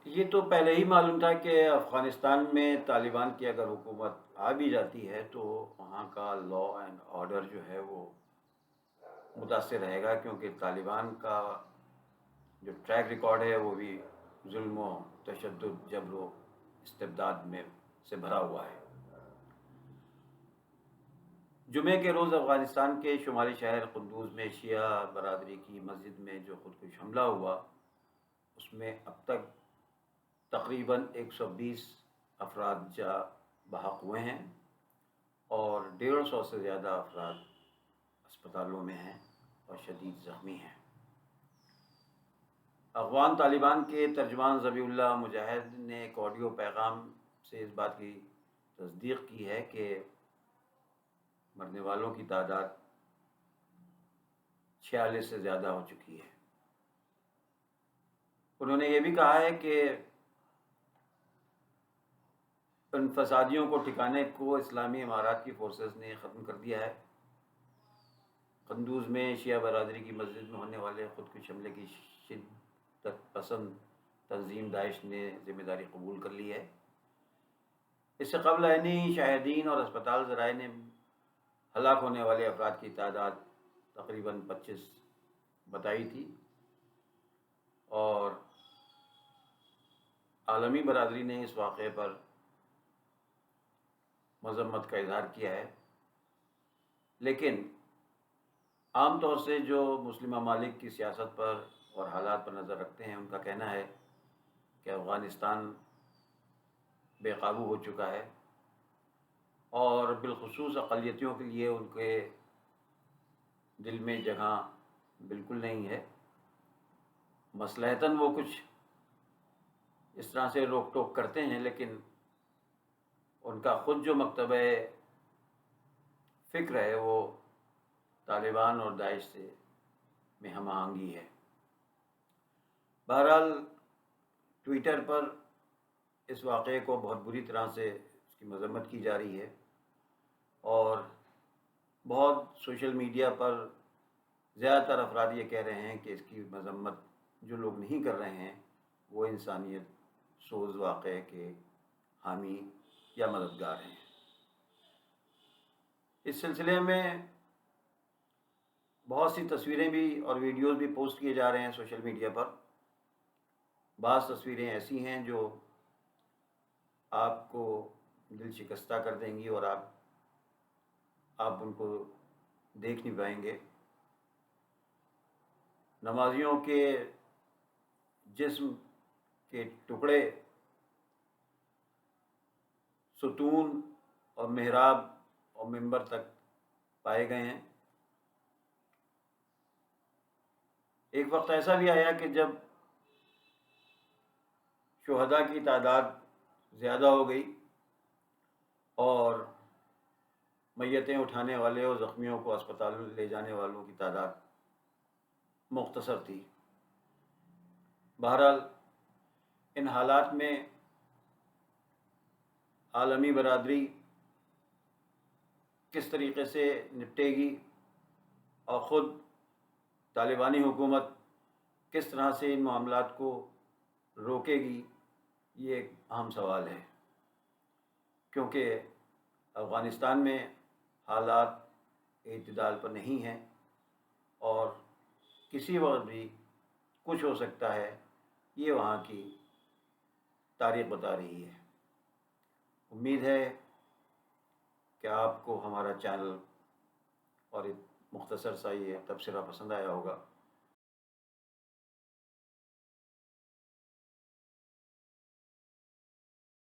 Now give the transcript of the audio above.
یہ تو پہلے ہی معلوم تھا کہ افغانستان میں طالبان کی اگر حکومت آ بھی جاتی ہے تو وہاں کا لا اینڈ آرڈر جو ہے وہ متاثر رہے گا، کیونکہ طالبان کا جو ٹریک ریکارڈ ہے وہ بھی ظلم و تشدد، جبر و استبداد میں سے بھرا ہوا ہے۔ جمعے کے روز افغانستان کے شمالی شہر قندوز میں شیعہ برادری کی مسجد میں جو خودکش حملہ ہوا، اس میں اب تک تقریباً 120 افراد جاں بحق ہوئے ہیں اور 150 سے زیادہ افراد اسپتالوں میں ہیں اور شدید زخمی ہیں۔ افغان طالبان کے ترجمان ذبیح اللہ مجاہد نے ایک آڈیو پیغام سے اس بات کی تصدیق کی ہے کہ مرنے والوں کی تعداد 46 سے زیادہ ہو چکی ہے۔ انہوں نے یہ بھی کہا ہے کہ ان فسادیوں کو ٹھکانے کو اسلامی امارات کی فورسز نے ختم کر دیا ہے۔ قندوز میں شیعہ برادری کی مسجد میں ہونے والے خودکش حملے کی شدت پسند تنظیم داعش نے ذمہ داری قبول کر لی ہے۔ اس سے قبل عینی شاہدین اور اسپتال ذرائع نے ہلاک ہونے والے افراد کی تعداد تقریباً 25 بتائی تھی، اور عالمی برادری نے اس واقعے پر مذمت کا اظہار کیا ہے، لیکن عام طور سے جو مسلم ممالک کی سیاست پر اور حالات پر نظر رکھتے ہیں، ان کا کہنا ہے کہ افغانستان بے قابو ہو چکا ہے اور بالخصوص اقلیتوں کے لیے ان کے دل میں جگہ بالکل نہیں ہے۔ مصلحتاً وہ کچھ اس طرح سے روک ٹوک کرتے ہیں، لیکن ان کا خود جو مکتبہ فکر ہے وہ طالبان اور داعش سے میں ہم آہنگی ہے۔ بہرحال ٹویٹر پر اس واقعے کو بہت بری طرح سے اس کی مذمت کی جا رہی ہے، اور بہت سوشل میڈیا پر زیادہ تر افراد یہ کہہ رہے ہیں کہ اس کی مذمت جو لوگ نہیں کر رہے ہیں وہ انسانیت سوز واقعے کے حامی یا مددگار ہیں۔ اس سلسلے میں بہت سی تصویریں بھی اور ویڈیوز بھی پوسٹ کیے جا رہے ہیں سوشل میڈیا پر۔ بعض تصویریں ایسی ہیں جو آپ کو دل شکستہ کر دیں گی اور آپ ان کو دیکھ نہیں پائیں گے۔ نمازیوں کے جسم کے ٹکڑے ستون اور محراب اور منبر تک پائے گئے ہیں۔ ایک وقت ایسا بھی آیا کہ جب شہداء کی تعداد زیادہ ہو گئی اور میتیں اٹھانے والے اور زخمیوں کو اسپتال لے جانے والوں کی تعداد مختصر تھی۔ بہرحال ان حالات میں عالمی برادری کس طریقے سے نپٹے گی اور خود طالبانی حکومت کس طرح سے ان معاملات کو روکے گی، یہ ایک اہم سوال ہے، کیونکہ افغانستان میں حالات اعتدال پر نہیں ہیں اور کسی وقت بھی کچھ ہو سکتا ہے، یہ وہاں کی تاریخ بتا رہی ہے۔ امید ہے کہ آپ کو ہمارا چینل اور ایک مختصر سا یہ تبصرہ پسند آیا ہوگا۔